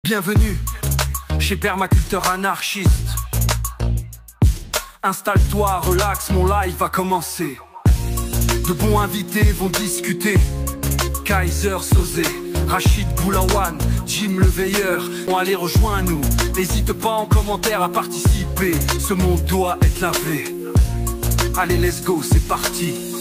Bienvenue chez Permaculteur Anarchiste. Installe-toi, relax, mon live va commencer. De bons invités vont discuter. Kaiser Sosé, Rachid Boulawan, Jim le Veilleur vont aller rejoindre nous. N'hésite pas en commentaire à participer. Ce monde doit être lavé. Allez, let's go, c'est parti.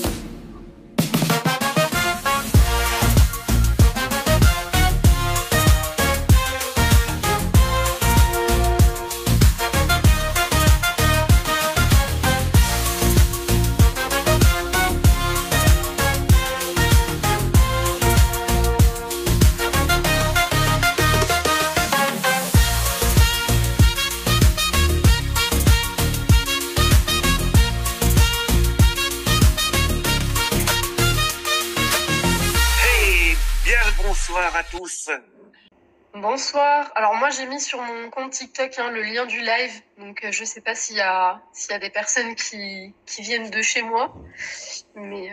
Bonsoir à tous. Bonsoir. Alors moi j'ai mis sur mon compte TikTok le lien du live, donc je sais pas s'il y a des personnes qui viennent de chez moi, mais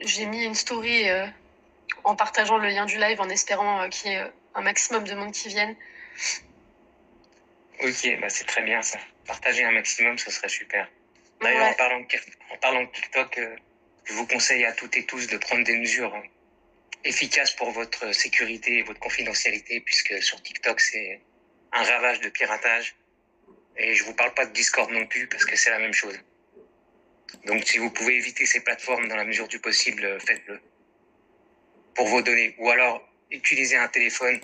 j'ai mis une story en partageant le lien du live en espérant qu'il y ait un maximum de monde qui vienne. Ok, bah c'est très bien ça. Partager un maximum, ce serait super. D'ailleurs, ouais. en parlant de TikTok, je vous conseille à toutes et tous de prendre des mesures efficace pour votre sécurité et votre confidentialité, puisque sur TikTok, c'est un ravage de piratage. Et je vous parle pas de Discord non plus, parce que c'est la même chose. Donc, si vous pouvez éviter ces plateformes dans la mesure du possible, faites-le. Pour vos données. Ou alors, utilisez un téléphone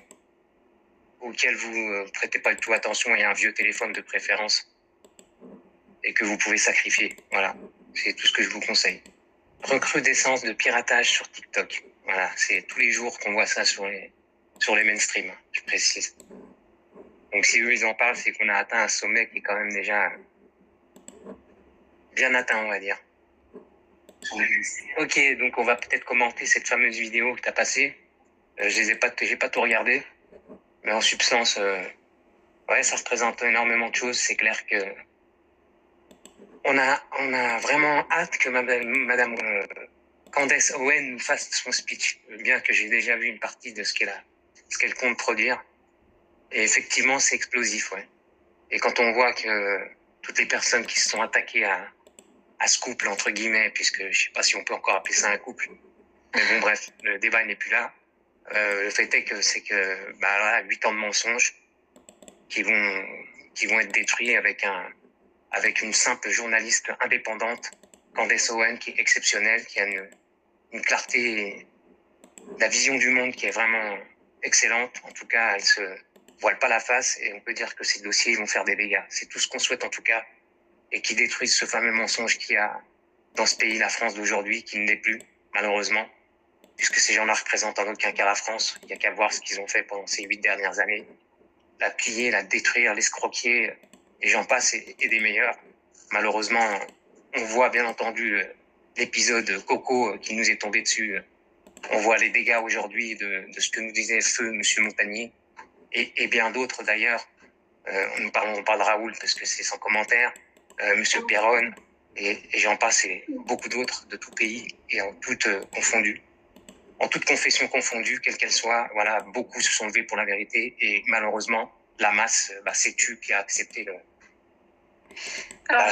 auquel vous prêtez pas du tout attention, et un vieux téléphone de préférence, et que vous pouvez sacrifier. Voilà. C'est tout ce que je vous conseille. Recrudescence de piratage sur TikTok. Voilà, c'est tous les jours qu'on voit ça sur les mainstreams, je précise. Donc si eux ils en parlent, c'est qu'on a atteint un sommet qui est quand même déjà bien atteint, on va dire. Ok, donc on va peut-être commenter cette fameuse vidéo que tu as passée. J'ai pas tout regardé, mais en substance, ouais, ça représente énormément de choses. C'est clair que on a vraiment hâte que Madame Candace Owen nous fasse son speech, bien que j'ai déjà vu une partie de ce qu'elle compte produire. Et effectivement, c'est explosif, ouais. Et quand on voit que toutes les personnes qui se sont attaquées à ce couple, entre guillemets, puisque je sais pas si on peut encore appeler ça un couple, mais bon, bref, le débat n'est plus là. Le fait est que c'est que, bah là, 8 ans de mensonges qui vont être détruits avec une simple journaliste indépendante, Candace Owen, qui est exceptionnelle, qui a une clarté, la vision du monde qui est vraiment excellente. En tout cas, elle se voile pas la face, et on peut dire que ces dossiers vont faire des dégâts. C'est tout ce qu'on souhaite en tout cas, et qui détruisent ce fameux mensonge qu'il y a dans ce pays, la France d'aujourd'hui, qui ne l'est plus, malheureusement, puisque ces gens-là représentent en aucun cas la France. Il n'y a qu'à voir ce qu'ils ont fait pendant ces 8 dernières années. La piller, la détruire, l'escroquer, et j'en passe, et des meilleurs. Malheureusement, on voit bien entendu l'épisode Coco qui nous est tombé dessus. On voit les dégâts aujourd'hui de ce que nous disait Feu Monsieur Montagnier, et bien d'autres d'ailleurs. On parle de Raoul parce que c'est sans commentaire, Monsieur Perron, et j'en passe, et beaucoup d'autres de tout pays, et en toutes confondues. En toute confession confondue, quelle qu'elle soit, voilà, beaucoup se sont levés pour la vérité, et malheureusement, la masse s'est tue, qui a accepté le... Alors,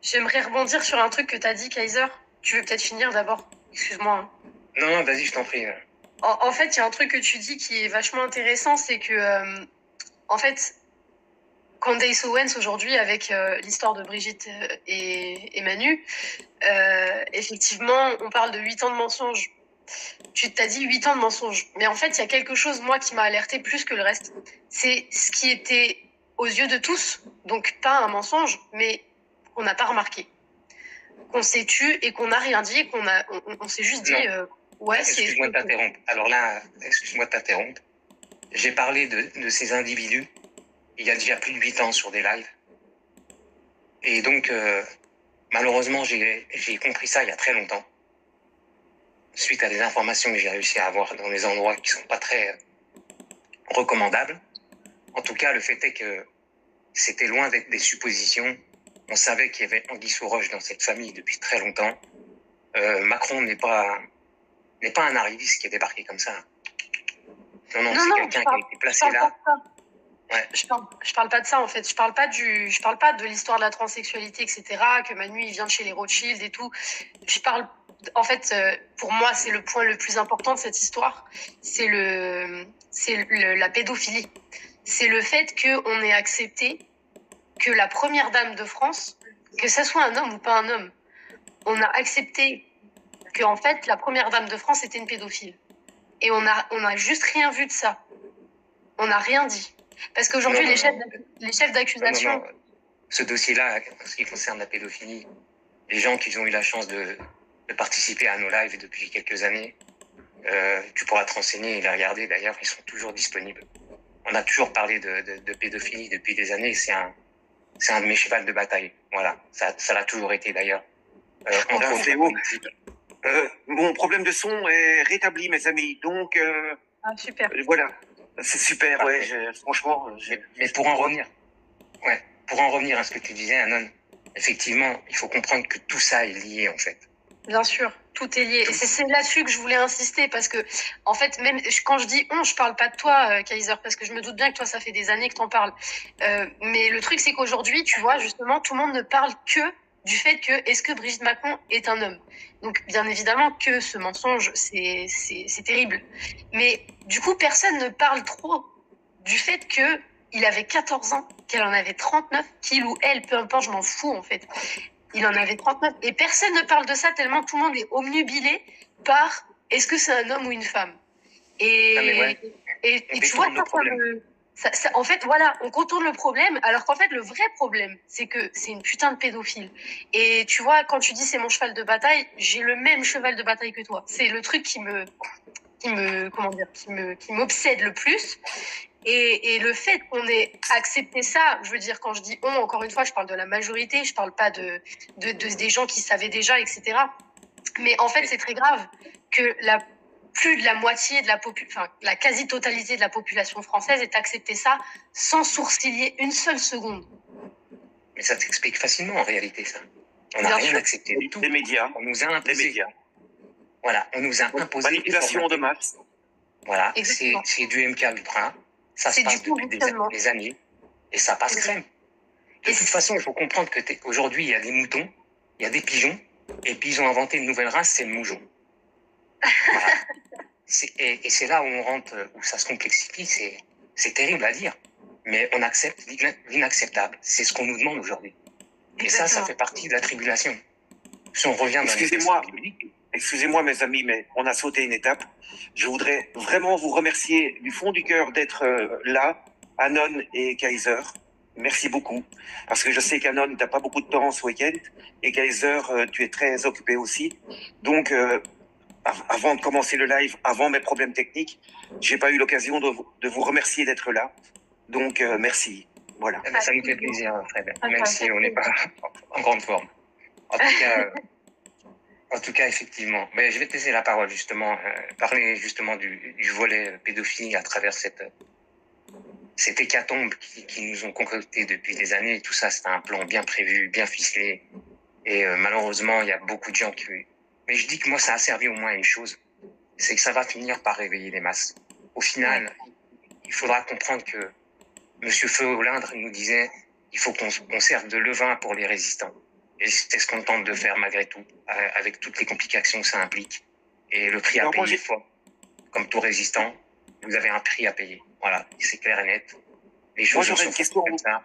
j'aimerais rebondir sur un truc que tu as dit, Kaiser. Tu veux peut-être finir d'abord? Excuse-moi. Non, vas-y, je t'en prie. En fait, il y a un truc que tu dis qui est vachement intéressant, c'est que, en fait, Candace Owens aujourd'hui, avec l'histoire de Brigitte et Manu, effectivement, on parle de 8 ans de mensonges. Tu t'as dit 8 ans de mensonges. Mais en fait, il y a quelque chose, moi, qui m'a alerté plus que le reste. C'est ce qui était aux yeux de tous, donc pas un mensonge, mais qu'on n'a pas remarqué. Qu'on s'est tu et qu'on n'a rien dit, on s'est juste dit... ouais, excuse-moi de t'interrompre. Alors là, excuse-moi de t'interrompre. J'ai parlé de ces individus il y a déjà plus de 8 ans sur des lives. Et donc, malheureusement, j'ai compris ça il y a très longtemps. Suite à des informations que j'ai réussi à avoir dans des endroits qui sont pas très recommandables. En tout cas, le fait est que c'était loin d'être des suppositions. On savait qu'il y avait anguille sous roche dans cette famille depuis très longtemps. Macron n'est pas un arriviste qui est débarqué comme ça. Non, Non, c'est non, quelqu'un qui a été je placé parle pas là. de ça. Ouais. Je parle pas de ça en fait. Je parle pas de l'histoire de la transsexualité, etc. Que Manu il vient de chez les Rothschild et tout. Je parle, en fait, pour moi, c'est le point le plus important de cette histoire. La pédophilie. C'est le fait qu'on ait accepté que la première dame de France, que ça soit un homme ou pas un homme, on a accepté que en fait la première dame de France était une pédophile. Et on a juste rien vu de ça. On n'a rien dit. Parce qu'aujourd'hui, Non, les non, chefs non, d'accusation. non. Ce dossier-là, en ce qui concerne la pédophilie, les gens qui ont eu la chance de participer à nos lives depuis quelques années, tu pourras te renseigner et les regarder. D'ailleurs, ils sont toujours disponibles. On a toujours parlé de pédophilie depuis des années. C'est un de mes chevals de bataille. Voilà, ça l'a toujours été d'ailleurs. Entre autres politiques. Mon problème de son est rétabli, mes amis. Donc, Super. voilà. C'est super, ouais. Franchement. Mais pour en revenir, à ce que tu disais, Anon, effectivement, il faut comprendre que tout ça est lié, en fait. Bien sûr, tout est lié. Et c'est là-dessus que je voulais insister parce que, en fait, même quand je dis on, je parle pas de toi, Kaiser, parce que je me doute bien que toi, ça fait des années que t'en parles. Mais le truc, c'est qu'aujourd'hui, tu vois, justement, tout le monde ne parle que du fait que est-ce que Brigitte Macron est un homme. Donc, bien évidemment que ce mensonge, c'est terrible. Mais du coup, personne ne parle trop du fait que il avait 14 ans, qu'elle en avait 39, qu'il ou elle, peu importe, je m'en fous en fait. Il en avait 39 et personne ne parle de ça tellement tout le monde est omnubilé par est-ce que c'est un homme ou une femme. Et tu vois, en fait, voilà, on contourne le problème, alors qu'en fait, le vrai problème, c'est que c'est une putain de pédophile. Et tu vois, quand tu dis c'est mon cheval de bataille, j'ai le même cheval de bataille que toi. C'est le truc qui m'obsède le plus. Et le fait qu'on ait accepté ça, je veux dire, quand je dis on, encore une fois, je parle de la majorité, je parle pas des gens qui savaient déjà, etc. Mais en fait, c'est très grave que plus de la moitié de la quasi-totalité de la population française ait accepté ça sans sourciller une seule seconde. Mais ça s'explique facilement en réalité, ça. On n'a rien accepté du tout. Les médias. On nous a imposé. Les médias. Voilà, on nous a imposé. Manipulation de masse. Voilà, c'est du MK Ultra. Ça se passe depuis des années et ça passe crème. De toute façon, il faut comprendre que aujourd'hui, il y a des moutons, il y a des pigeons, et puis ils ont inventé une nouvelle race, c'est le moujon. Voilà. Et c'est là où on rentre, où ça se complexifie, c'est terrible à dire, mais on accepte l'inacceptable. C'est ce qu'on nous demande aujourd'hui. Et ça fait partie de la tribulation. Si on revient dans Excusez-moi, mes amis, mais on a sauté une étape. Je voudrais vraiment vous remercier du fond du cœur d'être là, Anon et Kaiser. Merci beaucoup. Parce que je sais qu'Anon, tu n'as pas beaucoup de temps ce week-end. Et Kaiser, tu es très occupé aussi. Donc, avant de commencer le live, avant mes problèmes techniques, j'ai pas eu l'occasion de vous remercier d'être là. Donc, merci. Voilà. Ça nous fait plaisir, Fred. Même si on n'est pas en grande forme. En tout cas, effectivement. Mais je vais te laisser la parole, justement, parler justement du volet pédophilie à travers cette hécatombe qui nous ont concocté depuis des années. Tout ça, c'était un plan bien prévu, bien ficelé. Et malheureusement, il y a beaucoup de gens qui... Mais je dis que moi, ça a servi au moins à une chose. C'est que ça va finir par réveiller les masses. Au final, il faudra comprendre que Monsieur Feu Olindre nous disait il faut qu'on serve de levain pour les résistants. Et c'est ce qu'on tente de faire malgré tout, avec toutes les complications que ça implique. Et le prix à payer est fort. Comme tout résistant, vous avez un prix à payer. Voilà, c'est clair et net. Les choses sont comme ça.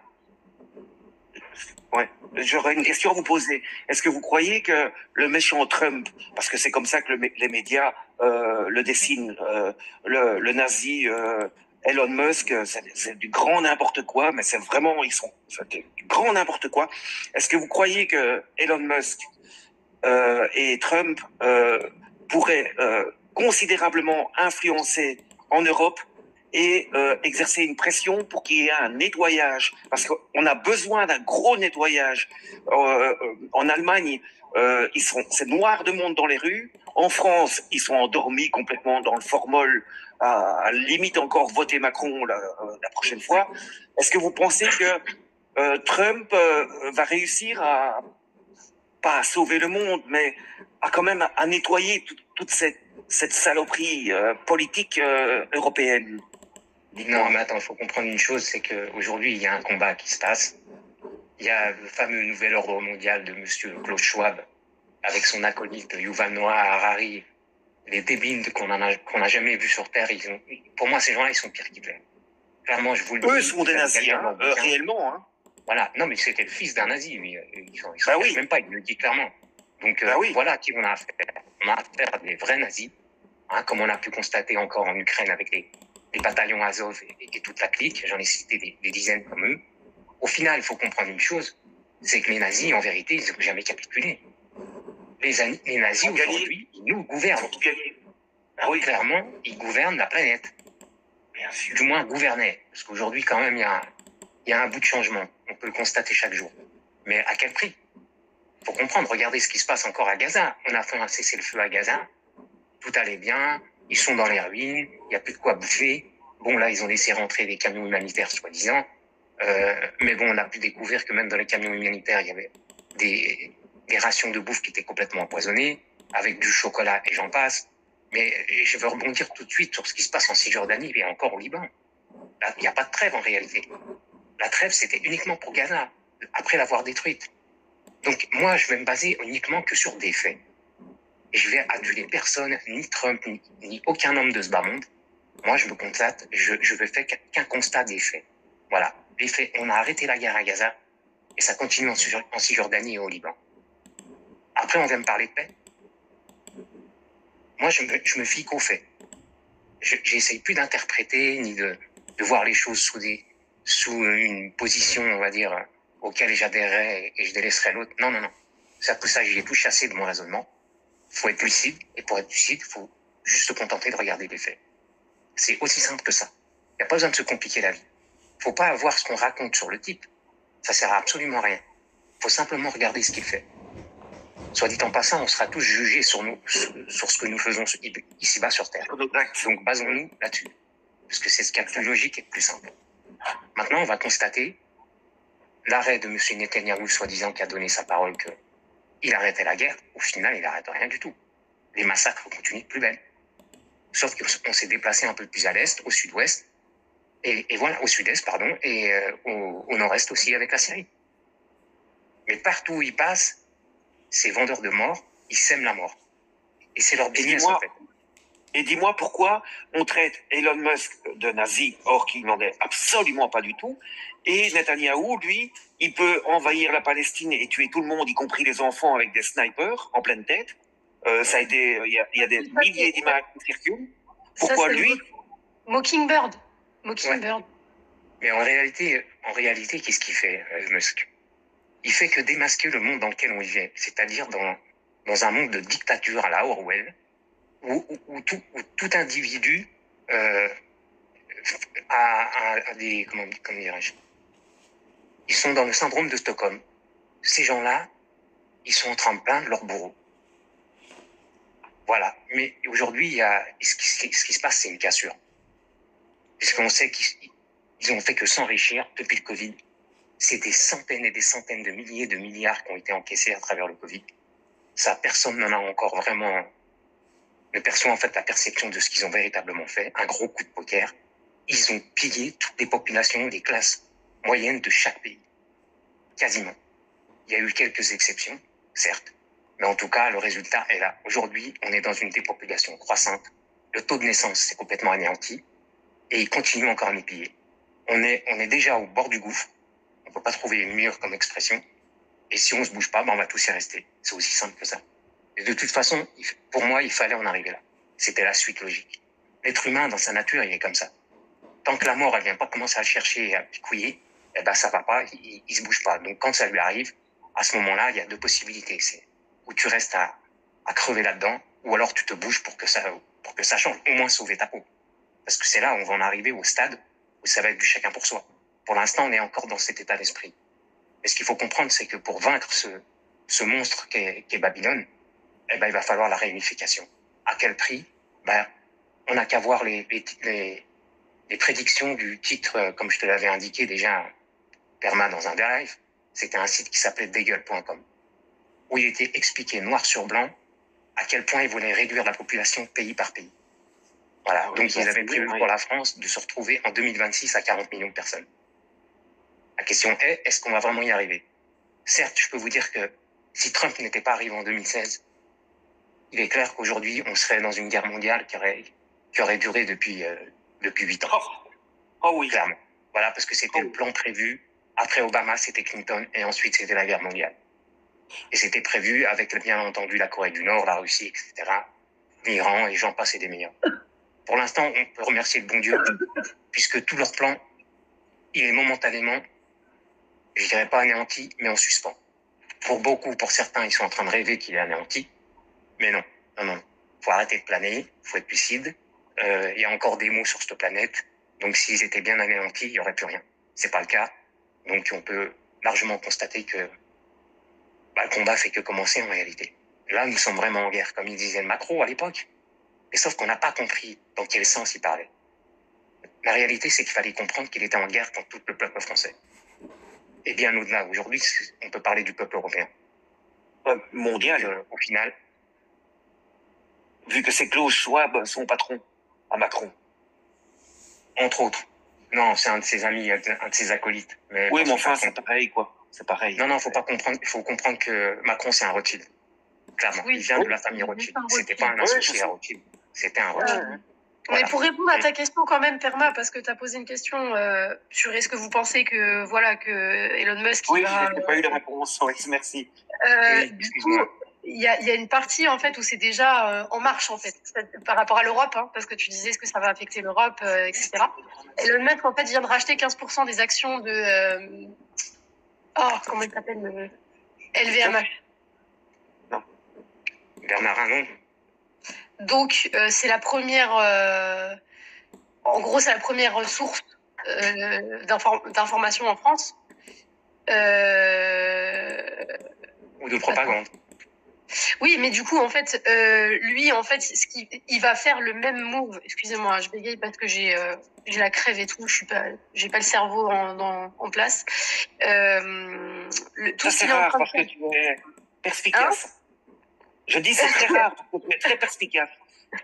Ouais, j'aurais une question à vous poser. Est-ce que vous croyez que le méchant Trump, parce que c'est comme ça que les médias le dessinent, le nazi Elon Musk, c'est du grand n'importe quoi, mais c'est du grand n'importe quoi. Est-ce que vous croyez que Elon Musk et Trump pourraient considérablement influencer en Europe et exercer une pression pour qu'il y ait un nettoyage, parce qu'on a besoin d'un gros nettoyage. En Allemagne, c'est noir de monde dans les rues. En France, ils sont endormis complètement dans le formol, à limite encore voter Macron la prochaine fois. Est-ce que vous pensez que Trump va réussir pas à sauver le monde, mais à quand même à nettoyer toute cette saloperie politique européenne? Non, mais attends, il faut comprendre une chose, c'est qu'aujourd'hui, il y a un combat qui se passe. Il y a le fameux nouvel ordre mondial de monsieur Klaus Schwab, avec son acolyte Yuval Noah Harari, les débiles qu'on n'a jamais vus sur Terre. Pour moi, ces gens-là, ils sont pires qu'Hitler. Clairement, je vous le dis. Eux sont des nazis, réellement. Hein. Voilà, non, mais c'était le fils d'un nazi, lui. Ils sont oui. même pas, il le dit clairement. Donc oui. voilà à qui on a affaire. On a affaire à des vrais nazis, hein, comme on a pu constater encore en Ukraine avec les bataillons Azov et toute la clique. J'en ai cité des dizaines comme eux. Au final, il faut comprendre une chose, c'est que les nazis, en vérité, ils n'ont jamais capitulé. Les nazis, aujourd'hui, ils nous gouvernent. Oui, clairement, ils gouvernent la planète. Bien sûr. Du moins, gouvernaient. Parce qu'aujourd'hui, quand même, il y a un bout de changement. On peut le constater chaque jour. Mais à quel prix? Il faut comprendre, regardez ce qui se passe encore à Gaza. On a fait un cessez-le-feu à Gaza. Tout allait bien. Ils sont dans les ruines. Il n'y a plus de quoi bouffer. Bon, là, ils ont laissé rentrer des camions humanitaires, soi-disant. Mais bon, on a pu découvrir que même dans les camions humanitaires, il y avait des rations de bouffe qui étaient complètement empoisonnées, avec du chocolat et j'en passe. Mais je veux rebondir tout de suite sur ce qui se passe en Cisjordanie et encore au Liban. Là, il n'y a pas de trêve en réalité. La trêve, c'était uniquement pour Gaza, après l'avoir détruite. Donc moi, je vais me baser uniquement que sur des faits. Et je vais aduler personne, ni Trump, ni aucun homme de ce bas monde. Moi, je me constate, je vais faire qu'un constat des faits. Voilà, les faits. On a arrêté la guerre à Gaza et ça continue en Cisjordanie et au Liban. Après, on vient me parler de paix. Moi, je me fie qu'aux faits. J'essaye plus d'interpréter ni de voir les choses sous une position, on va dire, auquel j'adhérerais et je délaisserais l'autre. Non. Tout ça, j'y ai tout chassé de mon raisonnement. Faut être lucide, et pour être lucide, faut juste se contenter de regarder les faits. C'est aussi simple que ça. Il n'y a pas besoin de se compliquer la vie. Faut pas voir ce qu'on raconte sur le type. Ça sert à absolument rien. Faut simplement regarder ce qu'il fait. Soit dit en passant, on sera tous jugés sur ce que nous faisons ici-bas sur Terre. Donc basons-nous là-dessus. Parce que c'est ce qu'il y a de plus logique et de plus simple. Maintenant, on va constater l'arrêt de M. Netanyahou, soi-disant, qui a donné sa parole qu'il arrêtait la guerre. Au final, il n'arrête rien du tout. Les massacres continuent de plus belle. Sauf qu'on s'est déplacé un peu plus à l'est, au sud-ouest, et voilà, au sud-est, pardon, et au nord-est aussi avec la Syrie. Mais partout où ils passent, ces vendeurs de mort, ils sèment la mort. Et c'est leur business, en fait. Et dis-moi pourquoi on traite Elon Musk de nazi, or qu'il n'en est absolument pas du tout, et Netanyahou, lui, il peut envahir la Palestine et tuer tout le monde, y compris les enfants, avec des snipers en pleine tête. Ça a été, il y a des milliers d'images qui circulent. Pourquoi ça, lui Mockingbird. Ouais. Mais en réalité, qu'est-ce qu'il fait, Musk? Il fait que démasquer le monde dans lequel on vivait, c'est-à-dire dans un monde de dictature à la Orwell, où tout individu a des... Comment dirais-je? Ils sont dans le syndrome de Stockholm. Ces gens-là, ils sont en train de plaindre leur bourreau. Voilà. Mais aujourd'hui, ce qui se passe, c'est une cassure. Puisqu'on sait qu'ils ont fait que s'enrichir depuis le Covid. C'est des centaines et des centaines de milliers de milliards qui ont été encaissés à travers le Covid. Ça, personne n'en a encore vraiment... ne perçoit en fait la perception de ce qu'ils ont véritablement fait. Un gros coup de poker. Ils ont pillé toutes les populations, les classes moyennes de chaque pays. Quasiment. Il y a eu quelques exceptions, certes. Mais en tout cas, le résultat est là. Aujourd'hui, on est dans une dépopulation croissante. Le taux de naissance s'est complètement anéanti. Et ils continuent encore à nous piller. On est déjà au bord du gouffre. On peut pas trouver mieux comme expression. Et si on se bouge pas, on va tous y rester. C'est aussi simple que ça. Et de toute façon, pour moi, il fallait en arriver là. C'était la suite logique. L'être humain, dans sa nature, il est comme ça. Tant que la mort, elle vient pas commencer à le chercher et à picouiller, ça va pas, il se bouge pas. Donc quand ça lui arrive, à ce moment-là, il y a deux possibilités. C'est où tu restes à crever là-dedans, ou alors tu te bouges pour que ça change, au moins sauver ta peau. Parce que c'est là où on va en arriver au stade où ça va être du chacun pour soi. Pour l'instant, on est encore dans cet état d'esprit. Mais ce qu'il faut comprendre, c'est que pour vaincre ce monstre qu'est Babylone, il va falloir la réunification. À quel prix? On n'a qu'à voir les prédictions du titre, comme je te l'avais indiqué déjà, perma dans un des lives. C'était un site qui s'appelait Deagle.com, où il était expliqué noir sur blanc à quel point ils voulaient réduire la population pays par pays. Voilà. Ah oui, Donc, ça, ils avaient c'est prévu bien, oui. pour la France de se retrouver en 2026 à 40 millions de personnes. La question est, est-ce qu'on va vraiment y arriver? Certes, je peux vous dire que si Trump n'était pas arrivé en 2016, il est clair qu'aujourd'hui, on serait dans une guerre mondiale qui aurait duré depuis 8 ans. Oh oui. Clairement. Voilà, parce que c'était le plan prévu. Après Obama, c'était Clinton, et ensuite, c'était la guerre mondiale. Et c'était prévu avec, bien entendu, la Corée du Nord, la Russie, etc., l'Iran, et j'en passe et des meilleurs. Pour l'instant, on peut remercier le bon Dieu, puisque tout leur plan, il est momentanément, je dirais pas anéanti, mais en suspens. Pour certains, ils sont en train de rêver qu'il est anéanti, mais non. Faut arrêter de planer, faut être lucide. Il y a encore des mots sur cette planète, donc s'ils étaient bien anéantis, il y aurait plus rien. C'est pas le cas, donc on peut largement constater que le combat fait que commencer en réalité. Là, nous sommes vraiment en guerre, comme il disait Macron à l'époque. Mais sauf qu'on n'a pas compris dans quel sens il parlait. La réalité, c'est qu'il fallait comprendre qu'il était en guerre contre tout le peuple français. Et bien au-delà, aujourd'hui, on peut parler du peuple européen. Mondial. Au final, Vu que c'est Klaus Schwab, son patron, à Macron. entre autres. Non, c'est un de ses amis, un de ses acolytes. Oui, mais enfin, c'est pareil, quoi. C'est pareil. Non, faut pas comprendre. Il faut comprendre que Macron, c'est un Rothschild. Clairement, Oui, il vient de la famille Rothschild. C'était pas un associé à Rothschild. C'était un Rothschild. Mais Voilà. pour répondre à ta question quand même, Perma, parce que tu as posé une question sur est-ce que vous pensez que Elon Musk Oui, va... je n'ai pas eu de réponse. Oui, merci. Oui, du coup, il y a une partie en fait où c'est déjà en marche en fait par rapport à l'Europe, hein, parce que tu disais est-ce que ça va affecter l'Europe, etc. Elon Musk en fait vient de racheter 15% des actions de comment il s'appelle LVMH. Bernard Arnault. Donc c'est la première, en gros c'est la première source d'information en France. Ou de propagande. Oui, mais du coup, en fait, lui, en fait, il va faire le même move. Excusez-moi, je bégaye parce que j'ai la crève et tout. J'ai pas le cerveau en place. Ça, c'est rare parce que tu es perspicace. Je dis c'est très rare parce que tu es très perspicace.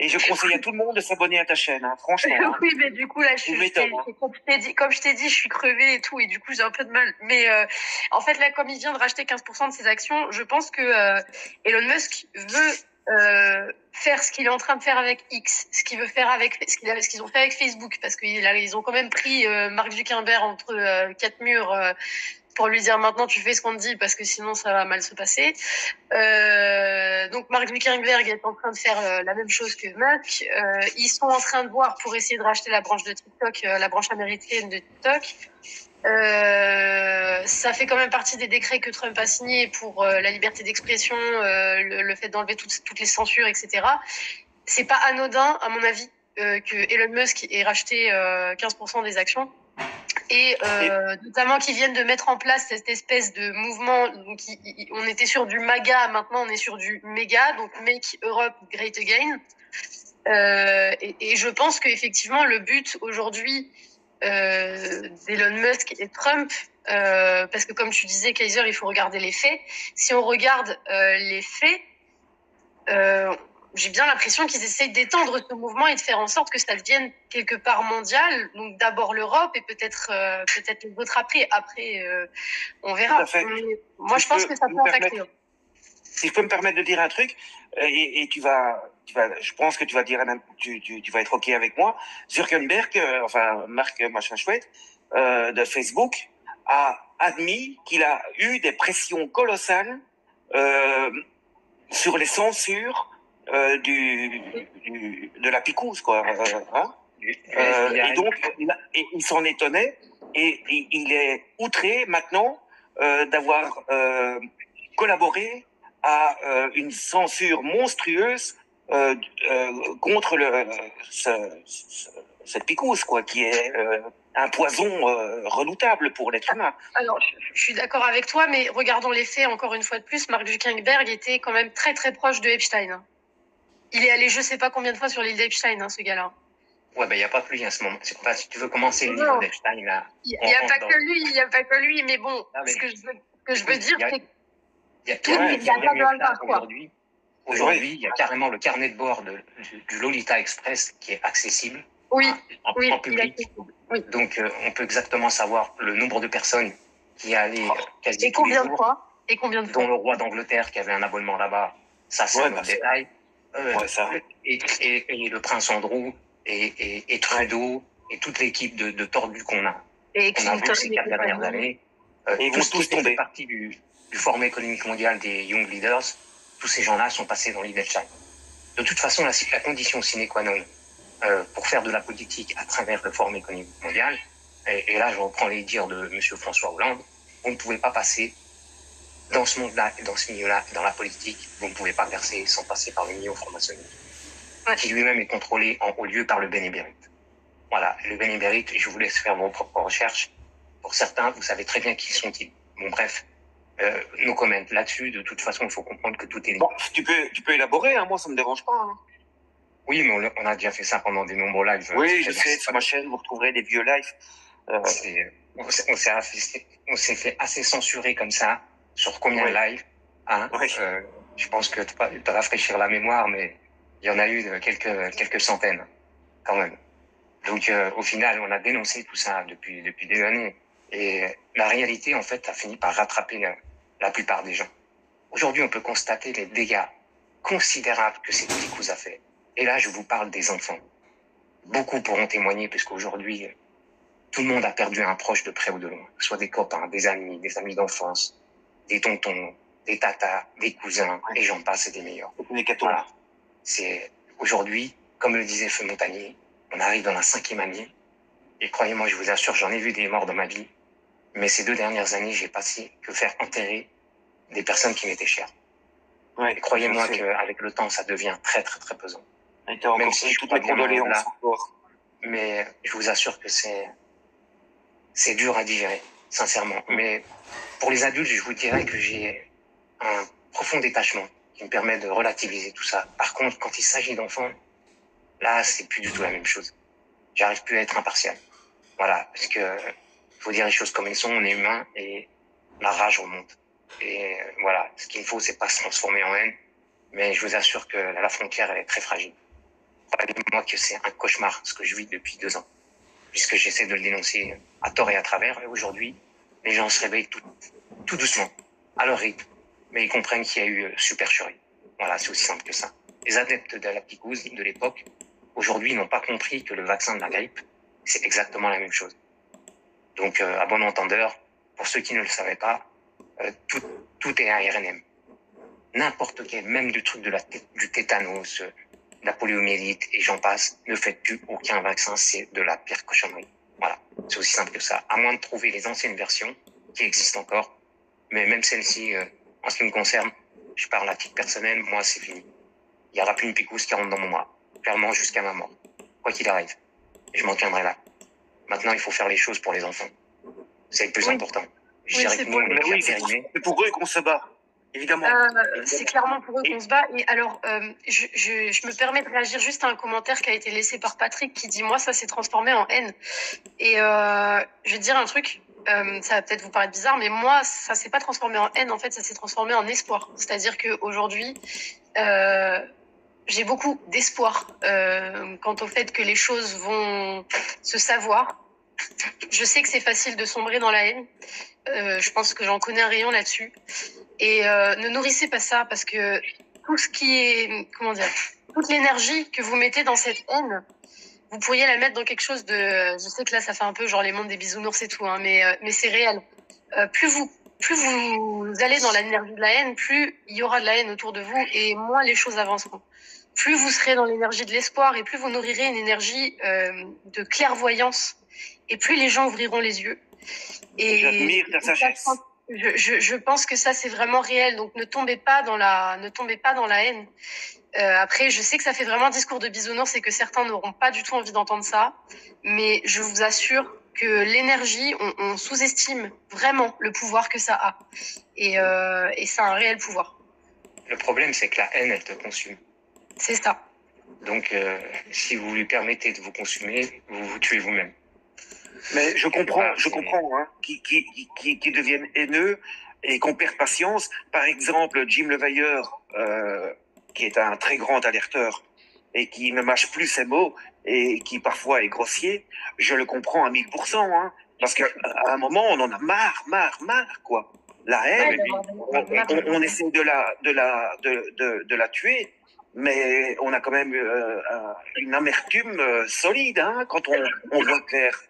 Et je conseille à tout le monde de s'abonner à ta chaîne, hein, franchement. Oui, mais du coup, là, comme je t'ai dit, je suis crevée et tout, et du coup, j'ai un peu de mal. Mais en fait, là, comme il vient de racheter 15% de ses actions, je pense que Elon Musk veut faire ce qu'il est en train de faire avec X, ce qu'il veut faire avec ce qu'ils ont fait avec Facebook, parce qu'ils ont quand même pris Mark Zuckerberg entre quatre murs pour lui dire maintenant tu fais ce qu'on te dit parce que sinon ça va mal se passer. Donc Mark Zuckerberg est en train de faire la même chose que Musk. Ils sont en train de voir pour essayer de racheter la branche de TikTok, la branche américaine de TikTok. Ça fait quand même partie des décrets que Trump a signés pour la liberté d'expression, le fait d'enlever toutes les censures, etc. C'est pas anodin, à mon avis, que Elon Musk ait racheté 15% des actions. Et notamment qu'ils viennent de mettre en place cette espèce de mouvement. Donc, on était sur du MAGA, maintenant on est sur du méga, donc Make Europe Great Again. Et je pense qu'effectivement, le but aujourd'hui d'Elon Musk et Trump, parce que comme tu disais, Kaiser, il faut regarder les faits. Si on regarde les faits, j'ai bien l'impression qu'ils essayent d'étendre ce mouvement et de faire en sorte que ça devienne quelque part mondial. Donc d'abord l'Europe et peut-être les autres après. Après, on verra. Moi, je pense que ça peut impacter. Si je peux me permettre de dire un truc, et je pense que tu vas dire, tu vas être ok avec moi. Zuckerberg, Marc machin chouette, de Facebook, a admis qu'il a eu des pressions colossales sur les censures de la picouse, quoi. Et donc, il s'en étonnait, et il est outré maintenant d'avoir collaboré à une censure monstrueuse contre cette picouse, quoi, qui est un poison redoutable pour l'être humain. Alors, je suis d'accord avec toi, mais regardons les faits encore une fois de plus. Mark Zuckerberg était quand même très très proche de Epstein. Il est allé je sais pas combien de fois sur l'île d'Epstein, ce gars-là. Ouais, il n'y a pas que lui en ce moment. Enfin, si tu veux commencer le livre d'Epstein, là. Il n'y a pas que lui, mais bon, ce que je veux dire, c'est que il y a rien mieux que ça aujourd'hui. Aujourd'hui, il y a carrément le carnet de bord du Lolita Express qui est accessible Oui, en public. Oui. Donc, on peut exactement savoir le nombre de personnes qui y allaient quasi Et tous les combien de jours, fois? Et combien de dont fois? le roi d'Angleterre qui avait un abonnement là-bas. Ça, c'est un autre détail. Ça. Et le prince Andrew et Trudeau et toute l'équipe de tordus qu'on a vu ces 4 dernières années. Ils vont tous tomber. Fait partie du Forum économique mondial des Young Leaders. Tous ces gens-là sont passés dans l'Idelstein. De toute façon, la condition sine qua non pour faire de la politique à travers le Forum économique mondial, et là je reprends les dires de M. François Hollande, vous ne pouvez pas passer dans ce monde-là et dans ce milieu-là, dans la politique, vous ne pouvez pas percer sans passer par le milieu franc-maçonnique, qui lui-même est contrôlé en haut lieu par le Bénédicte. Voilà, le Bénédicte, je vous laisse faire vos propres recherches. Pour certains, vous savez très bien qui sont-ils. Bon, bref, nos comments là-dessus, de toute façon, il faut comprendre que tout est lié. Bon, tu peux élaborer, hein, moi ça me dérange pas. Hein. Oui, mais on a déjà fait ça pendant des nombreux lives. Oui, je sais, sur ma chaîne, vous retrouverez des vieux lives. On s'est fait assez censurer comme ça, sur combien de lives, hein. Je pense que tu vas rafraîchir la mémoire, mais il y en a eu quelques centaines, quand même. Donc, au final, on a dénoncé tout ça depuis des années. Et la réalité, en fait, a fini par rattraper la plupart des gens. Aujourd'hui, on peut constater les dégâts considérables que cette psychose a fait. Et là, je vous parle des enfants. Beaucoup pourront témoigner, puisqu'aujourd'hui, tout le monde a perdu un proche de près ou de loin. Soit des copains, des amis d'enfance, des tontons, des tatas, des cousins, et j'en passe, et des meilleurs. Voilà. C'est aujourd'hui, comme le disait Feu Montagnier, on arrive dans la 5e année. Et croyez-moi, je vous assure, j'en ai vu des morts dans ma vie. Mais ces 2 dernières années, j'ai passé que faire enterrer des personnes qui m'étaient chères. Et croyez-moi qu'avec le temps, ça devient très, très, très pesant. Même si je suis pas bien là, mais je vous assure que c'est dur à digérer, sincèrement. Mais pour les adultes, je vous dirais que j'ai un profond détachement qui me permet de relativiser tout ça. Par contre, quand il s'agit d'enfants, là, c'est plus du tout la même chose. J'arrive plus à être impartial. Voilà, parce que faut dire les choses comme elles sont, on est humain et la rage remonte. Et voilà, ce qu'il faut, c'est pas se transformer en haine, mais je vous assure que la frontière, elle est très fragile. Croyez-moi que c'est un cauchemar, ce que je vis depuis 2 ans, puisque j'essaie de le dénoncer à tort et à travers. Et aujourd'hui, les gens se réveillent tout doucement, à leur rythme, mais ils comprennent qu'il y a eu supercherie. Voilà, c'est aussi simple que ça. Les adeptes de la psychose de l'époque, aujourd'hui, n'ont pas compris que le vaccin de la grippe, c'est exactement la même chose. Donc, à bon entendeur, pour ceux qui ne le savaient pas, tout est ARNM. N'importe quel, même du truc du tétanos, la poliomyélite et j'en passe, ne faites plus aucun vaccin, c'est de la pire cochonnerie. Voilà, c'est aussi simple que ça. À moins de trouver les anciennes versions qui existent encore, mais même celle-ci, en ce qui me concerne, je parle à titre personnel, moi c'est fini. Il n'y aura plus une picouse qui rentre dans mon bras, clairement jusqu'à ma mort, quoi qu'il arrive. Et je m'en tiendrai là. Maintenant, il faut faire les choses pour les enfants. C'est le plus important. Je dirais que nous, on est bien périmés. C'est pour eux qu'on se bat. Évidemment. C'est clairement pour eux qu'on se bat. Et alors, je me permets de réagir juste à un commentaire qui a été laissé par Patrick qui dit « Moi, ça s'est transformé en haine ». Et je vais te dire un truc, ça va peut-être vous paraître bizarre, mais moi, ça s'est pas transformé en haine. En fait, ça s'est transformé en espoir. C'est-à-dire qu'aujourd'hui, j'ai beaucoup d'espoir quant au fait que les choses vont se savoir. Je sais que c'est facile de sombrer dans la haine. Je pense que j'en connais un rayon là-dessus. Et ne nourrissez pas ça parce que tout ce qui est, comment dire, toute l'énergie que vous mettez dans cette haine, vous pourriez la mettre dans quelque chose de, je sais que là ça fait un peu genre les mondes des bisounours et tout, hein, mais c'est réel. Plus vous allez dans l'énergie de la haine, plus il y aura de la haine autour de vous et moins les choses avanceront. Plus vous serez dans l'énergie de l'espoir et plus vous nourrirez une énergie de clairvoyance et plus les gens ouvriront les yeux. Et j'admire ta sagesse. Je pense que ça c'est vraiment réel, donc ne tombez pas dans la haine. Après, je sais que ça fait vraiment discours de bisounours et que certains n'auront pas du tout envie d'entendre ça, mais je vous assure que l'énergie, on sous-estime vraiment le pouvoir que ça a, et ça a un réel pouvoir. Le problème, c'est que la haine, elle te consume. C'est ça. Donc, si vous lui permettez de vous consumer, vous vous tuez vous-même. Mais je comprends, hein, qui deviennent haineux et qu'on perd patience. Par exemple, Jim Leveilleur, qui est un très grand alerteur et qui ne mâche plus ses mots et qui parfois est grossier, je le comprends à 1000%, hein, parce qu'à un moment, on en a marre, quoi. La haine, on essaie de la tuer, mais on a quand même une amertume solide, hein, quand on voit clair.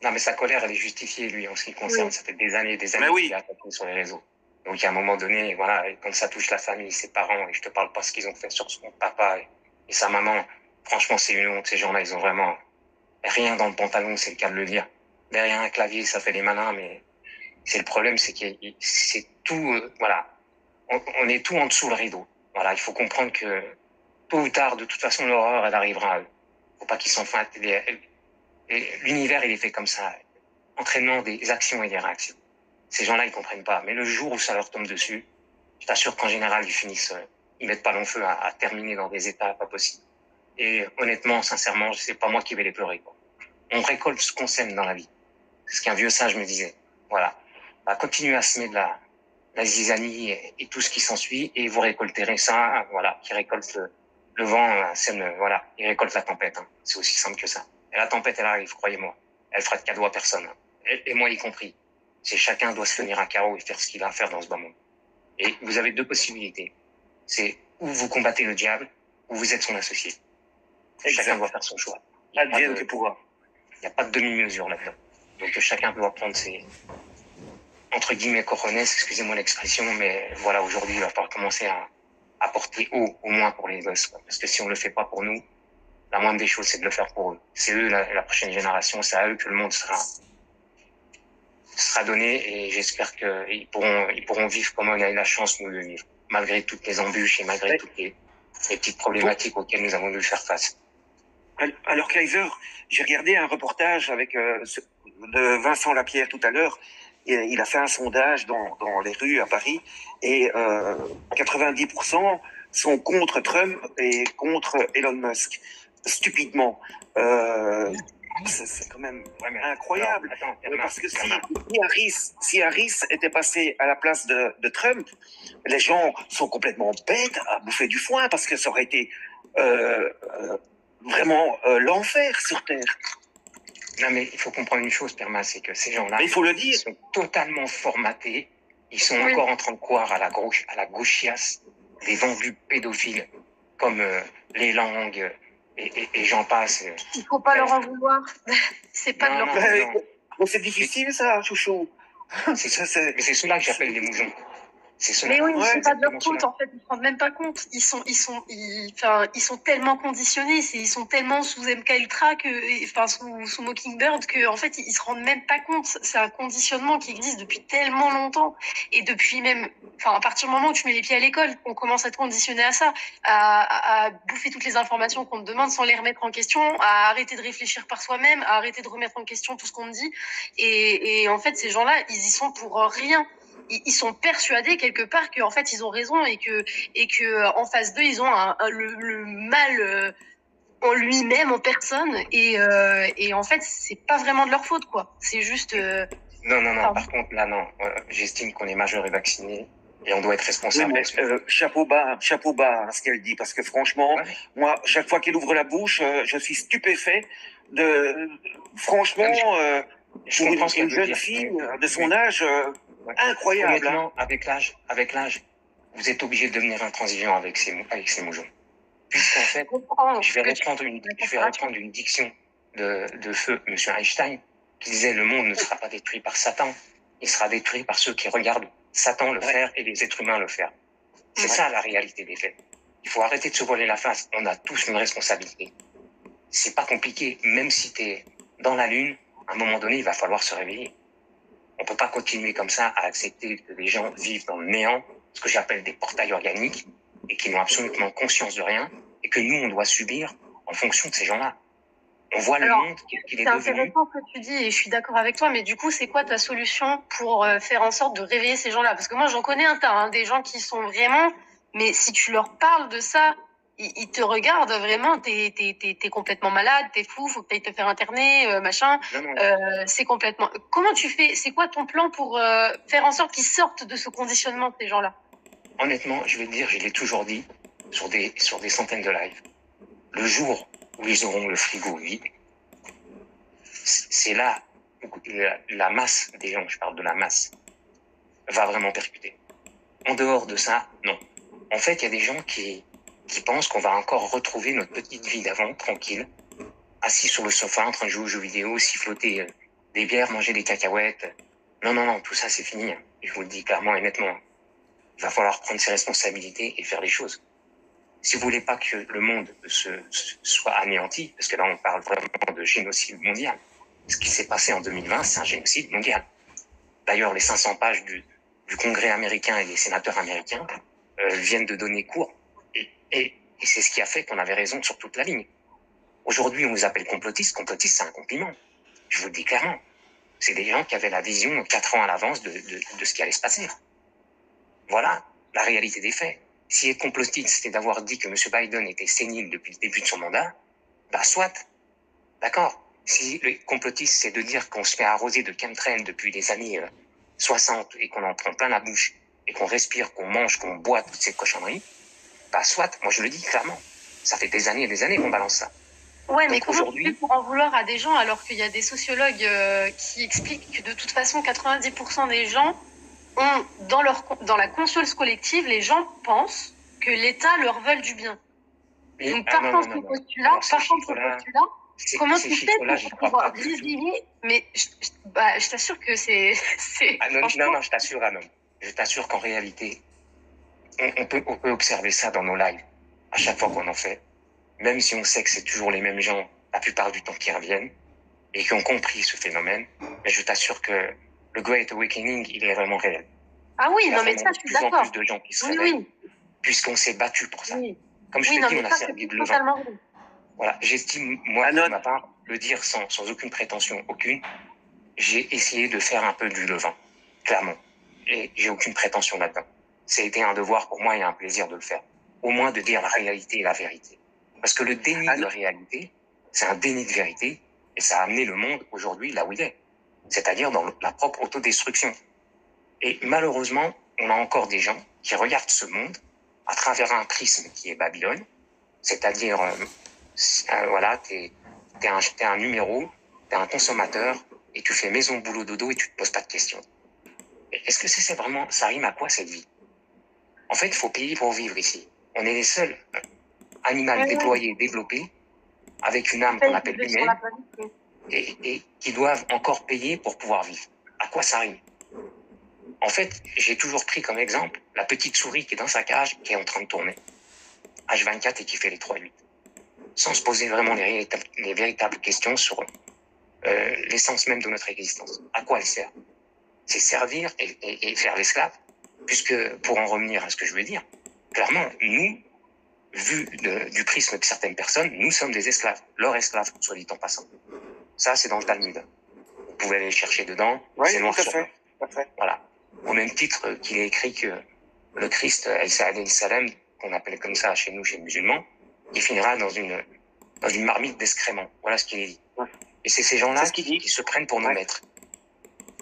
Non, mais sa colère, elle est justifiée, lui, en ce qui le concerne. Ça fait des années qu'il a tapé sur les réseaux. Donc, à un moment donné, voilà, quand ça touche la famille, ses parents, et je te parle pas ce qu'ils ont fait sur son papa et sa maman, franchement, c'est une honte. Ces gens-là, ils ont vraiment rien dans le pantalon, c'est le cas de le dire. Derrière un clavier, ça fait les malins, mais c'est le problème, c'est que c'est tout, voilà. On est tout en dessous le rideau. Voilà, il faut comprendre que tôt ou tard, de toute façon, l'horreur, elle arrivera à eux. Faut pas qu'ils s'en fassent. Et l'univers, il est fait comme ça, entraînant des actions et des réactions. Ces gens-là, ils comprennent pas. Mais le jour où ça leur tombe dessus, je t'assure qu'en général, ils mettent pas long feu à terminer dans des états pas possibles. Et honnêtement, sincèrement, c'est pas moi qui vais les pleurer, quoi. On récolte ce qu'on sème dans la vie. C'est ce qu'un vieux sage me disait. Voilà. Bah, continuez à semer de la zizanie et tout ce qui s'ensuit, et vous récolterez ça, voilà, qui récolte le vent, sème, voilà, il récolte la tempête, hein. C'est aussi simple que ça. Et la tempête, elle arrive, croyez-moi. Elle fera de cadeau à personne, hein. Et moi y compris. C'est chacun doit se tenir à carreau et faire ce qu'il a à faire dans ce bas monde. Et vous avez deux possibilités. C'est ou vous combattez le diable, ou vous êtes son associé. Chacun doit faire son choix. Advienne que pourra. Il n'y a pas de demi-mesure là-dedans. Donc chacun doit prendre ses, entre guillemets, cojones, excusez-moi l'expression, mais voilà, aujourd'hui, il va falloir commencer à porter haut, au moins pour les gosses. Parce que si on le fait pas pour nous, la moindre des choses, c'est de le faire pour eux. C'est eux, la prochaine génération, c'est à eux que le monde sera donné, et j'espère qu'ils pourront vivre comme on a eu la chance, nous, de vivre. Malgré toutes les embûches et malgré toutes les petites problématiques auxquelles nous avons dû faire face. Alors, Kaiser, j'ai regardé un reportage avec de Vincent Lapierre tout à l'heure. Il a fait un sondage dans les rues à Paris, et 90% sont contre Trump et contre Elon Musk. Stupidement. C'est quand même incroyable. Attends, parce que si Harris était passé à la place de Trump, les gens sont complètement bêtes à bouffer du foin, parce que ça aurait été vraiment l'enfer sur Terre. Non, mais il faut comprendre une chose, Perma, c'est que ces gens-là, il faut le dire, ils sont totalement formatés. Ils sont encore en train de croire à la gauchiasse des vendus pédophiles, comme les langues et j'en passe. Il faut pas leur en vouloir. C'est pas de leur faute. Mais c'est difficile, ça, chouchou. Mais c'est ceux-là que j'appelle les moujons. Mais oui, c'est pas de leur faute, en fait, ils se rendent même pas compte. Ils sont tellement conditionnés, ils sont tellement sous MK Ultra sous Mockingbird que, en fait, ils se rendent même pas compte. C'est un conditionnement qui existe depuis tellement longtemps, et depuis même, à partir du moment où tu mets les pieds à l'école, on commence à te conditionner à ça, à bouffer toutes les informations qu'on te demande sans les remettre en question, à arrêter de réfléchir par soi-même, à arrêter de remettre en question tout ce qu'on te dit. Et en fait, ces gens-là, ils y sont pour rien. Ils sont persuadés quelque part qu'en fait ils ont raison, et que en face d'eux ils ont le mal en lui-même, en personne, et en fait c'est pas vraiment de leur faute, quoi. C'est juste non, par contre là non, j'estime qu'on est majeur et vacciné et on doit être responsable. Chapeau bas à ce qu'elle dit, parce que franchement, moi, chaque fois qu'elle ouvre la bouche, je suis stupéfait franchement, pour une jeune fille de son âge, incroyable. Honnêtement, avec l'âge, vous êtes obligé de devenir intransigeant avec ces moujons. Puisqu'en fait, je vais reprendre une diction de feu Monsieur Einstein, qui disait: le monde ne sera pas détruit par Satan, il sera détruit par ceux qui regardent Satan le faire et les êtres humains le faire. C'est ça la réalité des faits. Il faut arrêter de se voiler la face. On a tous une responsabilité. C'est pas compliqué. Même si t'es dans la lune, à un moment donné, il va falloir se réveiller. On peut pas continuer comme ça à accepter que les gens vivent dans le néant, ce que j'appelle des portails organiques, et qui n'ont absolument conscience de rien, et que nous, on doit subir en fonction de ces gens-là. On voit le monde qu'il est devenu. C'est intéressant ce que tu dis, et je suis d'accord avec toi, mais du coup, c'est quoi ta solution pour faire en sorte de réveiller ces gens-là? Parce que moi, j'en connais un tas, des gens qui sont vraiment... Mais si tu leur parles de ça, ils te regardent vraiment, t'es complètement malade, t'es fou, faut que t'ailles te faire interner, machin. Non. C'est complètement... Comment tu fais? C'est quoi ton plan pour faire en sorte qu'ils sortent de ce conditionnement, ces gens-là? Honnêtement, je vais te dire, je l'ai toujours dit, sur des centaines de lives. Le jour où ils auront le frigo vide, c'est là où la masse des gens, je parle de la masse, va vraiment percuter. En dehors de ça, non. En fait, il y a des gens qui pensent qu'on va encore retrouver notre petite vie d'avant, tranquille, assis sur le sofa, en train de jouer aux jeux vidéo, siffloter des bières, manger des cacahuètes. Non, tout ça, c'est fini. Hein. Je vous le dis clairement et nettement. Il va falloir prendre ses responsabilités et faire les choses. Si vous voulez pas que le monde soit anéanti, parce que là, on parle vraiment de génocide mondial. Ce qui s'est passé en 2020, c'est un génocide mondial. D'ailleurs, les 500 pages du Congrès américain et des sénateurs américains viennent de donner cours. Et c'est ce qui a fait qu'on avait raison sur toute la ligne. Aujourd'hui, on nous appelle complotistes. Complotistes, c'est un compliment. Je vous le dis clairement. C'est des gens qui avaient la vision 4 ans à l'avance de ce qui allait se passer. Voilà la réalité des faits. Si être complotiste, c'était d'avoir dit que M. Biden était sénile depuis le début de son mandat, bah soit. D'accord. Si le complotiste, c'est de dire qu'on se fait arroser de chemtrails depuis les années 60 et qu'on en prend plein la bouche et qu'on respire, qu'on mange, qu'on boit toutes ces cochonneries, bah soit. Moi, je le dis clairement. Ça fait des années et des années qu'on balance ça. Ouais, mais comment tu fais pour en vouloir à des gens alors qu'il y a des sociologues qui expliquent que de toute façon, 90% des gens ont, dans la conscience collective, les gens pensent que l'État leur veut du bien. Et donc, partant de ce postulat, comment tu fais pour pouvoir désirer, mais je t'assure que c'est non, je t'assure, Anon. Je t'assure qu'en réalité, on peut observer ça dans nos lives, à chaque fois qu'on en fait. Même si on sait que c'est toujours les mêmes gens, la plupart du temps, qui reviennent, et qui ont compris ce phénomène, mais je t'assure que le Great Awakening, il est vraiment réel. Ah oui, non, mais ça, je suis d'accord. Il y a de plus en plus de gens qui se réveillent, puisqu'on s'est battu pour ça. Oui. Comme je t'ai dit, on a servi de levain. Voilà, j'estime, moi, pour ma part, le dire sans aucune prétention, aucune, j'ai essayé de faire un peu du levain, clairement. Et j'ai aucune prétention là-dedans. Ça a été un devoir pour moi et un plaisir de le faire. Au moins de dire la réalité et la vérité. Parce que le déni de réalité, c'est un déni de vérité, et ça a amené le monde aujourd'hui là où il est. C'est-à-dire dans la propre autodestruction. Et malheureusement, on a encore des gens qui regardent ce monde à travers un prisme qui est Babylone. C'est-à-dire, voilà, t'es un numéro, t'es un consommateur, et tu fais maison, boulot, dodo, et tu te poses pas de questions. Est-ce que c'est vraiment, ça rime à quoi cette vie? En fait, il faut payer pour vivre ici. On est les seuls animaux déployés, développés, avec une âme qu'on appelle humaine, et qui doivent encore payer pour pouvoir vivre. À quoi ça rime? En fait, j'ai toujours pris comme exemple la petite souris qui est dans sa cage, qui est en train de tourner, H24 et qui fait les 3-8, sans se poser vraiment les véritables questions sur l'essence même de notre existence. À quoi elle sert? C'est servir et faire l'esclave, puisque, pour en revenir à ce que je veux dire, clairement, nous, vu du prisme de certaines personnes, nous sommes des esclaves, leurs esclaves, soit dit en passant. Ça, c'est dans le Talmud. Vous pouvez aller chercher dedans, c'est noir sur blanc. Voilà. Au même titre qu'il est écrit que le Christ, El-Salem, qu'on appelle comme ça chez nous, chez les musulmans, il finira dans une marmite d'excréments. Voilà ce qu'il est dit. Et c'est ces gens-là qui se prennent pour nos maîtres.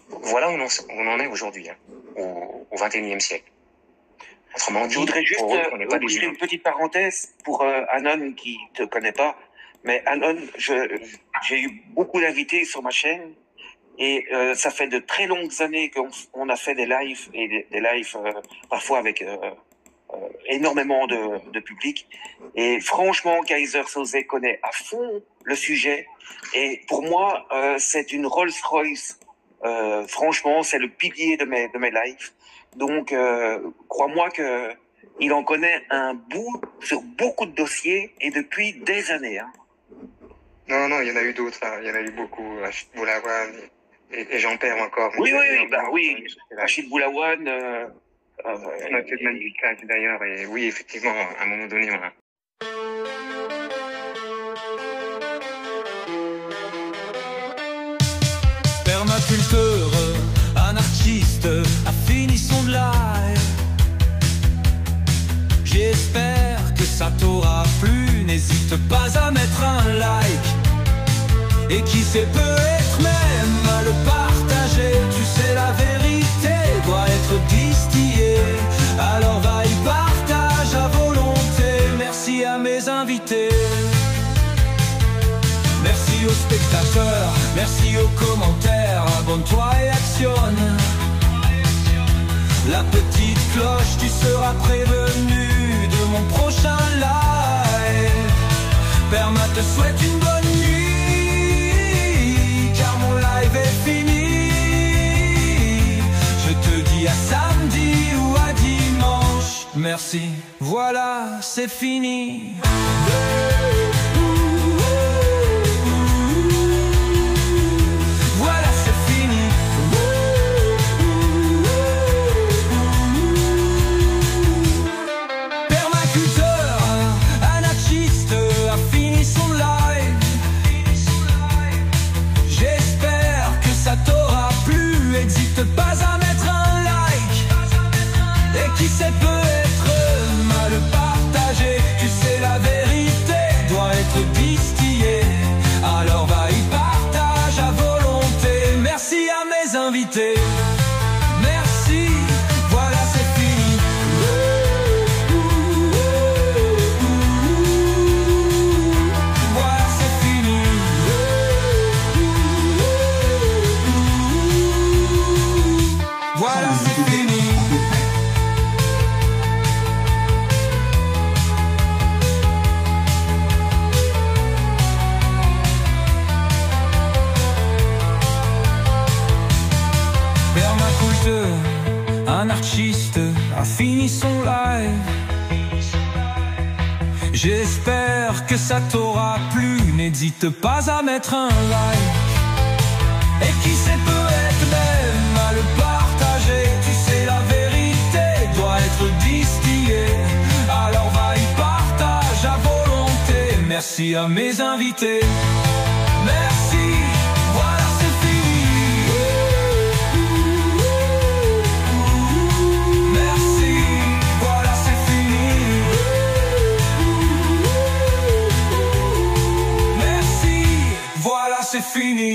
Voilà où on en est aujourd'hui, hein, au XXIe siècle. Autrement dit, je voudrais juste ouvrir une petite parenthèse pour Anon qui te connaît pas. Mais Anon, j'ai eu beaucoup d'invités sur ma chaîne et ça fait de très longues années qu'on a fait des lives et des lives parfois avec énormément de public. Et franchement, Kaiser Soze connaît à fond le sujet. Et pour moi, c'est une Rolls-Royce. Franchement, c'est le pilier de mes lives. Donc, crois-moi que il en connaît un bout sur beaucoup de dossiers et depuis des années. Hein. Non, il y en a eu d'autres. Hein. Il y en a eu beaucoup. Rachid Boulawan et j'en perds encore. Oui. Rachid Boulawan. On a fait de mal du cas d'ailleurs. Et oui, effectivement, à un moment donné, voilà. Permaculteur, anarchiste, a fini son live. J'espère que ça t'aura plu. N'hésite pas à mettre un like. Et qui sait peut-être même à le partager. Tu sais, la vérité doit être distillée. Alors va y partage à volonté. Merci aux commentaires, abonne-toi et actionne la petite cloche, tu seras prévenu de mon prochain live. Perma te souhaite une bonne nuit, car mon live est fini. Je te dis à samedi ou à dimanche. Merci, voilà, c'est fini. Voilà, c'est fini. Permaculteur, anarchiste a fini son live. J'espère que ça t'aura plu. N'hésite pas à mettre un like. Et qui sait, peut-être mal partagé. Tu sais, la vérité doit être distillée. Alors va y partage à volonté. Merci à mes invités. Merci, voilà, c'est fini. Voilà, c'est fini. Voilà, c'est fini. Permaculteur, un artiste a fini son live. J'espère que ça t'aura plu. N'hésite pas à mettre un like. Et qui sait, peut-être même à le partager. Tu sais, la vérité doit être distillée. Alors va y partage à volonté. Merci à mes invités. Merci, voilà, c'est fini. Merci, voilà, c'est fini. Merci, voilà, c'est fini.